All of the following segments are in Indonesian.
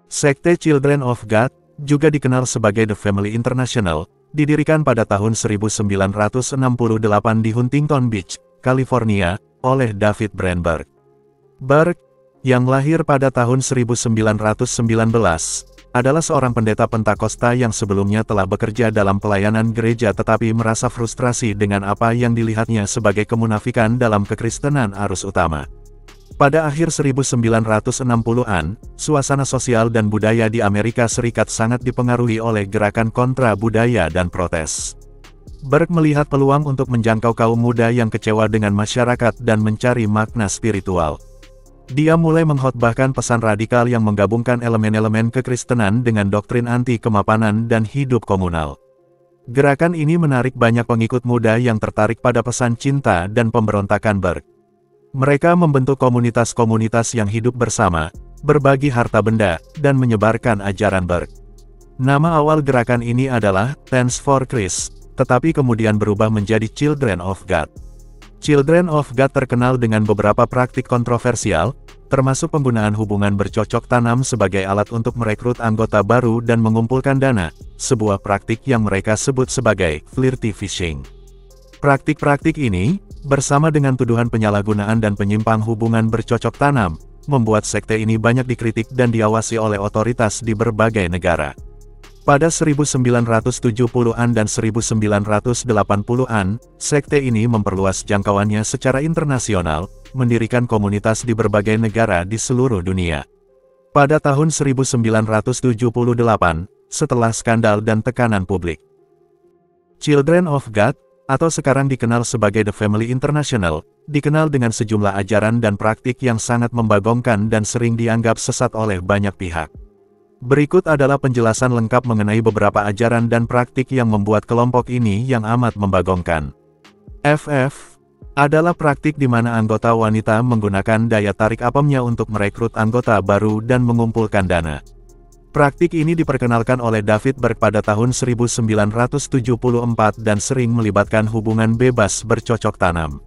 Sekte Children of God, juga dikenal sebagai The Family International, didirikan pada tahun 1968 di Huntington Beach, California, oleh David Brandberg. Berg, yang lahir pada tahun 1919, adalah seorang pendeta Pentakosta yang sebelumnya telah bekerja dalam pelayanan gereja tetapi merasa frustrasi dengan apa yang dilihatnya sebagai kemunafikan dalam kekristenan arus utama. Pada akhir 1960-an, suasana sosial dan budaya di Amerika Serikat sangat dipengaruhi oleh gerakan kontra budaya dan protes. Berg melihat peluang untuk menjangkau kaum muda yang kecewa dengan masyarakat dan mencari makna spiritual. Dia mulai mengkhotbahkan pesan radikal yang menggabungkan elemen-elemen kekristenan dengan doktrin anti-kemapanan dan hidup komunal. Gerakan ini menarik banyak pengikut muda yang tertarik pada pesan cinta dan pemberontakan Berg. Mereka membentuk komunitas-komunitas yang hidup bersama, berbagi harta benda, dan menyebarkan ajaran Berg. Nama awal gerakan ini adalah Tents for Christ, tetapi kemudian berubah menjadi Children of God. Children of God terkenal dengan beberapa praktik kontroversial, termasuk penggunaan hubungan bercocok tanam sebagai alat untuk merekrut anggota baru dan mengumpulkan dana, sebuah praktik yang mereka sebut sebagai flirty fishing. Praktik-praktik ini, bersama dengan tuduhan penyalahgunaan dan penyimpang hubungan bercocok tanam, membuat sekte ini banyak dikritik dan diawasi oleh otoritas di berbagai negara. Pada 1970-an dan 1980-an, sekte ini memperluas jangkauannya secara internasional, mendirikan komunitas di berbagai negara di seluruh dunia. Pada tahun 1978, setelah skandal dan tekanan publik, Children of God, atau sekarang dikenal sebagai The Family International, dikenal dengan sejumlah ajaran dan praktik yang sangat membagongkan dan sering dianggap sesat oleh banyak pihak. Berikut adalah penjelasan lengkap mengenai beberapa ajaran dan praktik yang membuat kelompok ini yang amat membagongkan. FF adalah praktik di mana anggota wanita menggunakan daya tarik apemnya untuk merekrut anggota baru dan mengumpulkan dana. Praktik ini diperkenalkan oleh David Berg pada tahun 1974 dan sering melibatkan hubungan bebas bercocok tanam.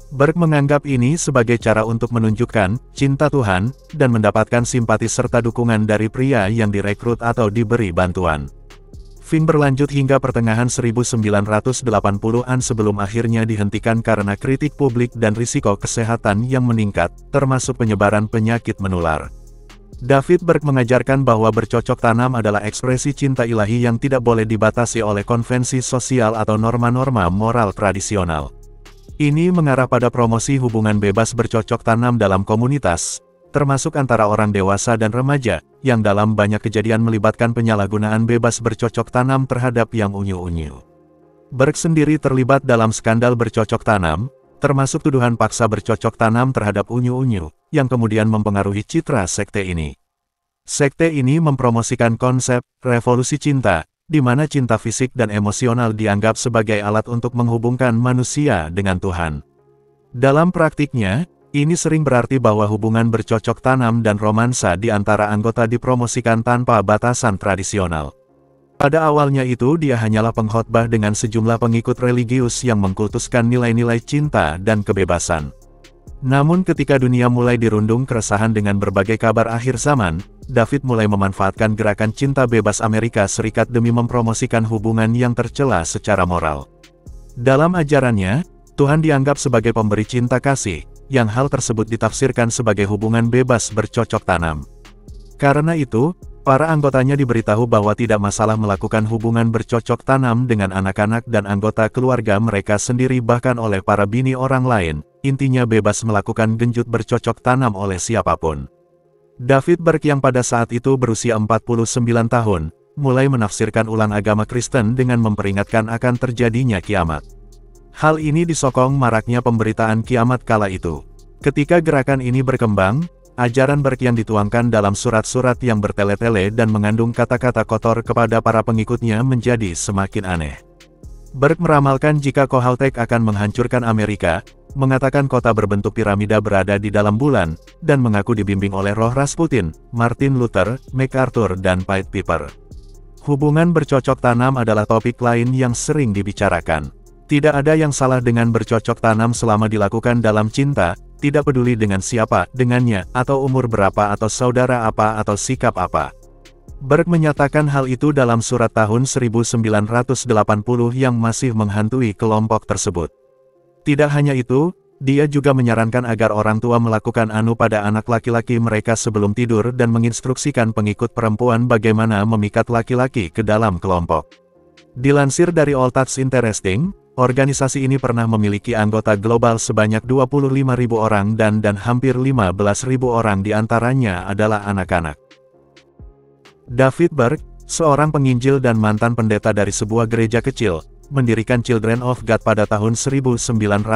Berg menganggap ini sebagai cara untuk menunjukkan cinta Tuhan dan mendapatkan simpati serta dukungan dari pria yang direkrut atau diberi bantuan. Fing berlanjut hingga pertengahan 1980-an sebelum akhirnya dihentikan karena kritik publik dan risiko kesehatan yang meningkat, termasuk penyebaran penyakit menular. David Berg mengajarkan bahwa bercocok tanam adalah ekspresi cinta ilahi yang tidak boleh dibatasi oleh konvensi sosial atau norma-norma moral tradisional. Ini mengarah pada promosi hubungan bebas bercocok tanam dalam komunitas, termasuk antara orang dewasa dan remaja, yang dalam banyak kejadian melibatkan penyalahgunaan bebas bercocok tanam terhadap yang unyu-unyu. Berg sendiri terlibat dalam skandal bercocok tanam, termasuk tuduhan paksa bercocok tanam terhadap unyu-unyu, yang kemudian mempengaruhi citra sekte ini. Sekte ini mempromosikan konsep revolusi cinta, di mana cinta fisik dan emosional dianggap sebagai alat untuk menghubungkan manusia dengan Tuhan. Dalam praktiknya, ini sering berarti bahwa hubungan bercocok tanam dan romansa di antara anggota dipromosikan tanpa batasan tradisional. Pada awalnya itu dia hanyalah pengkhotbah dengan sejumlah pengikut religius yang mengkultuskan nilai-nilai cinta dan kebebasan. Namun ketika dunia mulai dirundung keresahan dengan berbagai kabar akhir zaman, David mulai memanfaatkan gerakan cinta bebas Amerika Serikat demi mempromosikan hubungan yang tercela secara moral. Dalam ajarannya, Tuhan dianggap sebagai pemberi cinta kasih, yang hal tersebut ditafsirkan sebagai hubungan bebas bercocok tanam. Karena itu, para anggotanya diberitahu bahwa tidak masalah melakukan hubungan bercocok tanam dengan anak-anak dan anggota keluarga mereka sendiri bahkan oleh para bini orang lain, intinya bebas melakukan genjut bercocok tanam oleh siapapun. David Berg yang pada saat itu berusia 49 tahun, mulai menafsirkan ulang agama Kristen dengan memperingatkan akan terjadinya kiamat. Hal ini disokong maraknya pemberitaan kiamat kala itu. Ketika gerakan ini berkembang, ajaran Berg yang dituangkan dalam surat-surat yang bertele-tele dan mengandung kata-kata kotor kepada para pengikutnya menjadi semakin aneh. Berg meramalkan jika Kohautek akan menghancurkan Amerika, mengatakan kota berbentuk piramida berada di dalam bulan, dan mengaku dibimbing oleh roh Rasputin, Martin Luther, MacArthur dan Pied Piper. Hubungan bercocok tanam adalah topik lain yang sering dibicarakan. Tidak ada yang salah dengan bercocok tanam selama dilakukan dalam cinta, tidak peduli dengan siapa, dengannya, atau umur berapa atau saudara apa atau sikap apa. Berg menyatakan hal itu dalam surat tahun 1980 yang masih menghantui kelompok tersebut. Tidak hanya itu, dia juga menyarankan agar orang tua melakukan anu pada anak laki-laki mereka sebelum tidur dan menginstruksikan pengikut perempuan bagaimana memikat laki-laki ke dalam kelompok. Dilansir dari All That's Interesting, organisasi ini pernah memiliki anggota global sebanyak 25.000 orang dan hampir 15.000 orang diantaranya adalah anak-anak. David Berg, seorang penginjil dan mantan pendeta dari sebuah gereja kecil, mendirikan Children of God pada tahun 1968.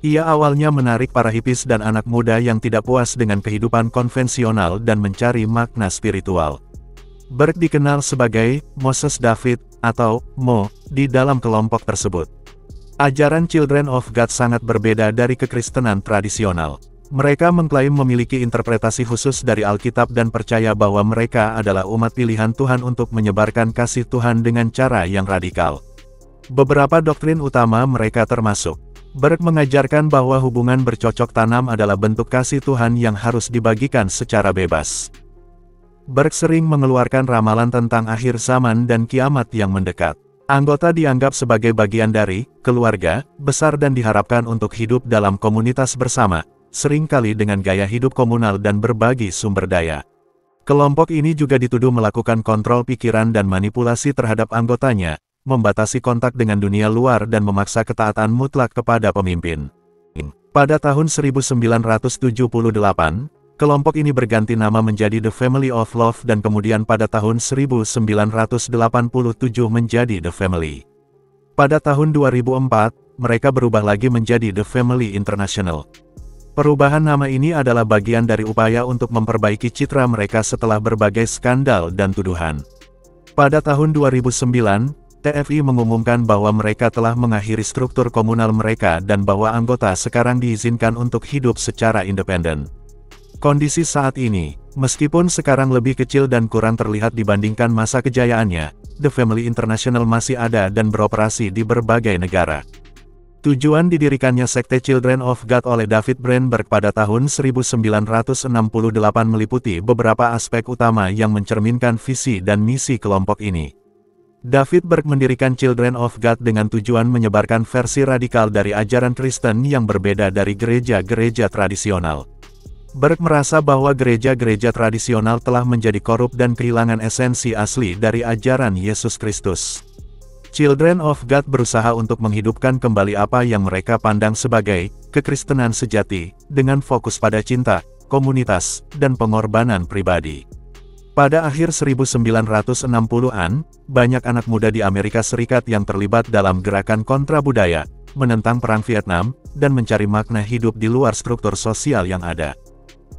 Ia awalnya menarik para hipis dan anak muda yang tidak puas dengan kehidupan konvensional dan mencari makna spiritual. Berg dikenal sebagai Moses David, atau Mo, di dalam kelompok tersebut. Ajaran Children of God sangat berbeda dari kekristenan tradisional. Mereka mengklaim memiliki interpretasi khusus dari Alkitab dan percaya bahwa mereka adalah umat pilihan Tuhan untuk menyebarkan kasih Tuhan dengan cara yang radikal. Beberapa doktrin utama mereka termasuk: Berg mengajarkan bahwa hubungan bercocok tanam adalah bentuk kasih Tuhan yang harus dibagikan secara bebas. Berg sering mengeluarkan ramalan tentang akhir zaman dan kiamat yang mendekat. Anggota dianggap sebagai bagian dari keluarga besar dan diharapkan untuk hidup dalam komunitas bersama, seringkali dengan gaya hidup komunal dan berbagi sumber daya. Kelompok ini juga dituduh melakukan kontrol pikiran dan manipulasi terhadap anggotanya, membatasi kontak dengan dunia luar dan memaksa ketaatan mutlak kepada pemimpin. Pada tahun 1978, kelompok ini berganti nama menjadi The Family of Love dan kemudian pada tahun 1987 menjadi The Family. Pada tahun 2004, mereka berubah lagi menjadi The Family International. Perubahan nama ini adalah bagian dari upaya untuk memperbaiki citra mereka setelah berbagai skandal dan tuduhan. Pada tahun 2009, TFI mengumumkan bahwa mereka telah mengakhiri struktur komunal mereka dan bahwa anggota sekarang diizinkan untuk hidup secara independen. Kondisi saat ini, meskipun sekarang lebih kecil dan kurang terlihat dibandingkan masa kejayaannya, The Family International masih ada dan beroperasi di berbagai negara. Tujuan didirikannya sekte Children of God oleh David Brandberg pada tahun 1968 meliputi beberapa aspek utama yang mencerminkan visi dan misi kelompok ini. David Berg mendirikan Children of God dengan tujuan menyebarkan versi radikal dari ajaran Kristen yang berbeda dari gereja-gereja tradisional. Berg merasa bahwa gereja-gereja tradisional telah menjadi korup dan kehilangan esensi asli dari ajaran Yesus Kristus. Children of God berusaha untuk menghidupkan kembali apa yang mereka pandang sebagai kekristenan sejati, dengan fokus pada cinta, komunitas, dan pengorbanan pribadi. Pada akhir 1960-an, banyak anak muda di Amerika Serikat yang terlibat dalam gerakan kontra budaya, menentang Perang Vietnam, dan mencari makna hidup di luar struktur sosial yang ada.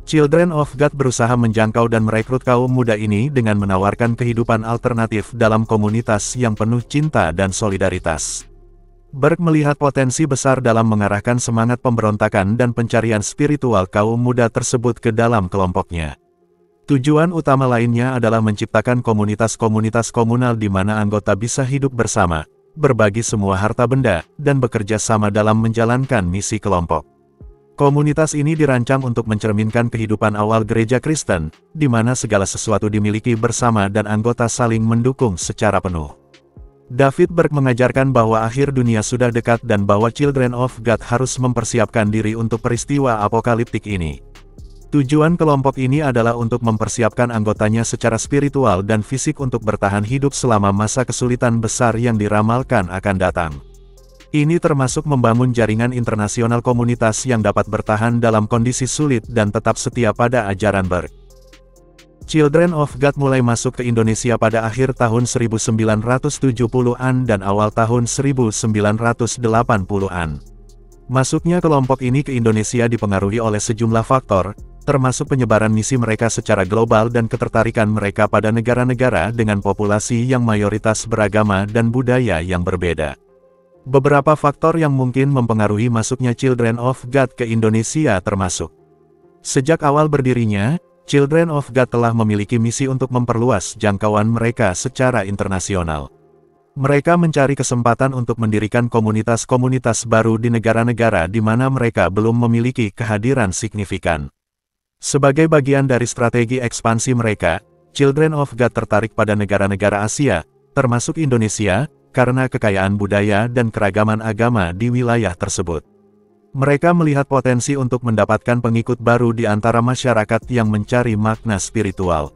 Children of God berusaha menjangkau dan merekrut kaum muda ini dengan menawarkan kehidupan alternatif dalam komunitas yang penuh cinta dan solidaritas. Berg melihat potensi besar dalam mengarahkan semangat pemberontakan dan pencarian spiritual kaum muda tersebut ke dalam kelompoknya. Tujuan utama lainnya adalah menciptakan komunitas-komunitas komunal di mana anggota bisa hidup bersama, berbagi semua harta benda, dan bekerja sama dalam menjalankan misi kelompok. Komunitas ini dirancang untuk mencerminkan kehidupan awal gereja Kristen, di mana segala sesuatu dimiliki bersama dan anggota saling mendukung secara penuh. David Berg mengajarkan bahwa akhir dunia sudah dekat dan bahwa Children of God harus mempersiapkan diri untuk peristiwa apokaliptik ini. Tujuan kelompok ini adalah untuk mempersiapkan anggotanya secara spiritual dan fisik untuk bertahan hidup selama masa kesulitan besar yang diramalkan akan datang. Ini termasuk membangun jaringan internasional komunitas yang dapat bertahan dalam kondisi sulit dan tetap setia pada ajaran Berg. Children of God mulai masuk ke Indonesia pada akhir tahun 1970-an dan awal tahun 1980-an. Masuknya kelompok ini ke Indonesia dipengaruhi oleh sejumlah faktor, termasuk penyebaran misi mereka secara global dan ketertarikan mereka pada negara-negara dengan populasi yang mayoritas beragama dan budaya yang berbeda. Beberapa faktor yang mungkin mempengaruhi masuknya Children of God ke Indonesia termasuk: sejak awal berdirinya, Children of God telah memiliki misi untuk memperluas jangkauan mereka secara internasional. Mereka mencari kesempatan untuk mendirikan komunitas-komunitas baru di negara-negara di mana mereka belum memiliki kehadiran signifikan. Sebagai bagian dari strategi ekspansi mereka, Children of God tertarik pada negara-negara Asia, termasuk Indonesia, karena kekayaan budaya dan keragaman agama di wilayah tersebut. Mereka melihat potensi untuk mendapatkan pengikut baru di antara masyarakat yang mencari makna spiritual.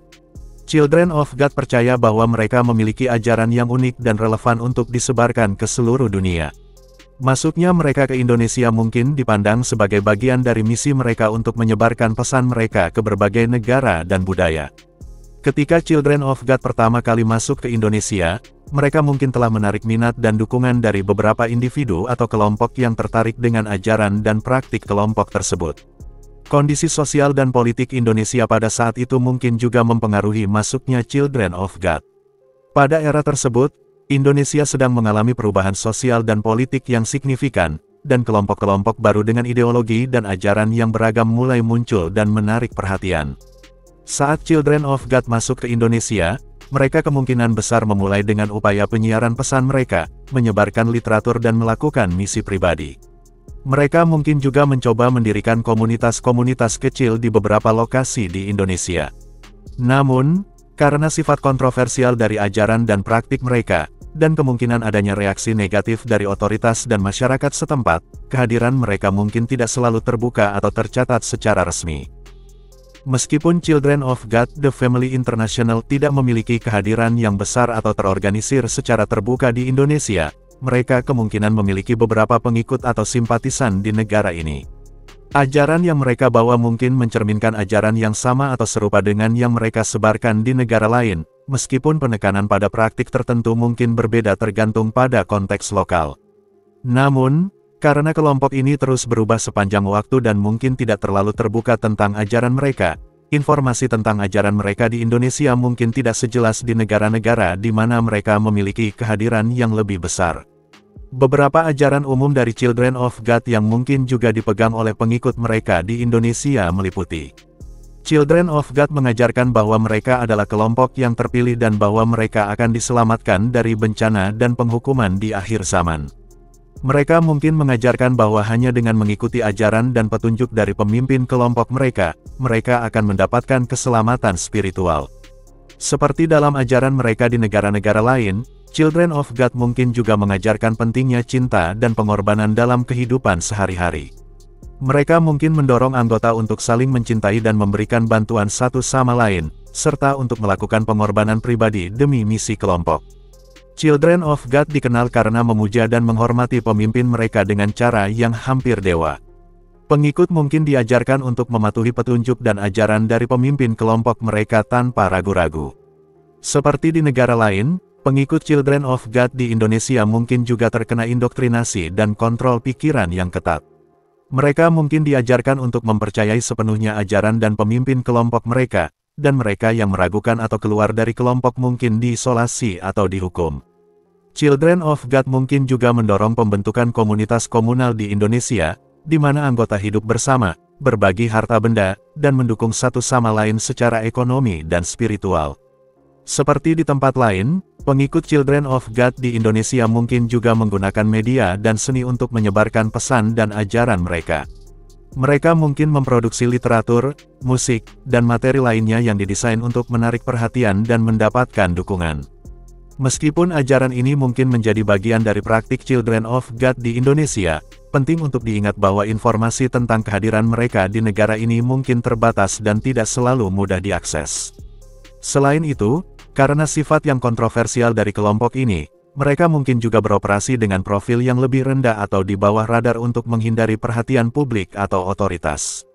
Children of God percaya bahwa mereka memiliki ajaran yang unik dan relevan untuk disebarkan ke seluruh dunia. Masuknya mereka ke Indonesia mungkin dipandang sebagai bagian dari misi mereka untuk menyebarkan pesan mereka ke berbagai negara dan budaya. Ketika Children of God pertama kali masuk ke Indonesia, mereka mungkin telah menarik minat dan dukungan dari beberapa individu atau kelompok yang tertarik dengan ajaran dan praktik kelompok tersebut. Kondisi sosial dan politik Indonesia pada saat itu mungkin juga mempengaruhi masuknya Children of God. Pada era tersebut, Indonesia sedang mengalami perubahan sosial dan politik yang signifikan, dan kelompok-kelompok baru dengan ideologi dan ajaran yang beragam mulai muncul dan menarik perhatian. Saat Children of God masuk ke Indonesia, mereka kemungkinan besar memulai dengan upaya penyiaran pesan mereka, menyebarkan literatur dan melakukan misi pribadi. Mereka mungkin juga mencoba mendirikan komunitas-komunitas kecil di beberapa lokasi di Indonesia. Namun, karena sifat kontroversial dari ajaran dan praktik mereka, dan kemungkinan adanya reaksi negatif dari otoritas dan masyarakat setempat, kehadiran mereka mungkin tidak selalu terbuka atau tercatat secara resmi. Meskipun Children of God The Family International tidak memiliki kehadiran yang besar atau terorganisir secara terbuka di Indonesia, mereka kemungkinan memiliki beberapa pengikut atau simpatisan di negara ini. Ajaran yang mereka bawa mungkin mencerminkan ajaran yang sama atau serupa dengan yang mereka sebarkan di negara lain, meskipun penekanan pada praktik tertentu mungkin berbeda tergantung pada konteks lokal. Namun, karena kelompok ini terus berubah sepanjang waktu dan mungkin tidak terlalu terbuka tentang ajaran mereka, informasi tentang ajaran mereka di Indonesia mungkin tidak sejelas di negara-negara di mana mereka memiliki kehadiran yang lebih besar. Beberapa ajaran umum dari Children of God yang mungkin juga dipegang oleh pengikut mereka di Indonesia meliputi: Children of God mengajarkan bahwa mereka adalah kelompok yang terpilih dan bahwa mereka akan diselamatkan dari bencana dan penghukuman di akhir zaman. Mereka mungkin mengajarkan bahwa hanya dengan mengikuti ajaran dan petunjuk dari pemimpin kelompok mereka, mereka akan mendapatkan keselamatan spiritual. Seperti dalam ajaran mereka di negara-negara lain, Children of God mungkin juga mengajarkan pentingnya cinta dan pengorbanan dalam kehidupan sehari-hari. Mereka mungkin mendorong anggota untuk saling mencintai dan memberikan bantuan satu sama lain, serta untuk melakukan pengorbanan pribadi demi misi kelompok. Children of God dikenal karena memuja dan menghormati pemimpin mereka dengan cara yang hampir dewa. Pengikut mungkin diajarkan untuk mematuhi petunjuk dan ajaran dari pemimpin kelompok mereka tanpa ragu-ragu. Seperti di negara lain, pengikut Children of God di Indonesia mungkin juga terkena indoktrinasi dan kontrol pikiran yang ketat. Mereka mungkin diajarkan untuk mempercayai sepenuhnya ajaran dan pemimpin kelompok mereka, dan mereka yang meragukan atau keluar dari kelompok mungkin diisolasi atau dihukum. Children of God mungkin juga mendorong pembentukan komunitas komunal di Indonesia, di mana anggota hidup bersama, berbagi harta benda, dan mendukung satu sama lain secara ekonomi dan spiritual. Seperti di tempat lain, pengikut Children of God di Indonesia mungkin juga menggunakan media dan seni untuk menyebarkan pesan dan ajaran mereka. Mereka mungkin memproduksi literatur, musik, dan materi lainnya yang didesain untuk menarik perhatian dan mendapatkan dukungan. Meskipun ajaran ini mungkin menjadi bagian dari praktik Children of God di Indonesia, penting untuk diingat bahwa informasi tentang kehadiran mereka di negara ini mungkin terbatas dan tidak selalu mudah diakses. Selain itu, karena sifat yang kontroversial dari kelompok ini, mereka mungkin juga beroperasi dengan profil yang lebih rendah atau di bawah radar untuk menghindari perhatian publik atau otoritas.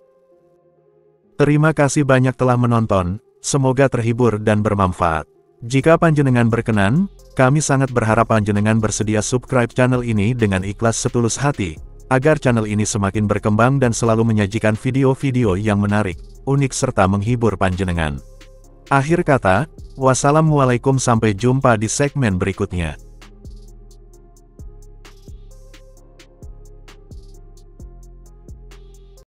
Terima kasih banyak telah menonton, semoga terhibur dan bermanfaat. Jika panjenengan berkenan, kami sangat berharap panjenengan bersedia subscribe channel ini dengan ikhlas setulus hati, agar channel ini semakin berkembang dan selalu menyajikan video-video yang menarik, unik serta menghibur panjenengan. Akhir kata, wassalamualaikum, sampai jumpa di segmen berikutnya.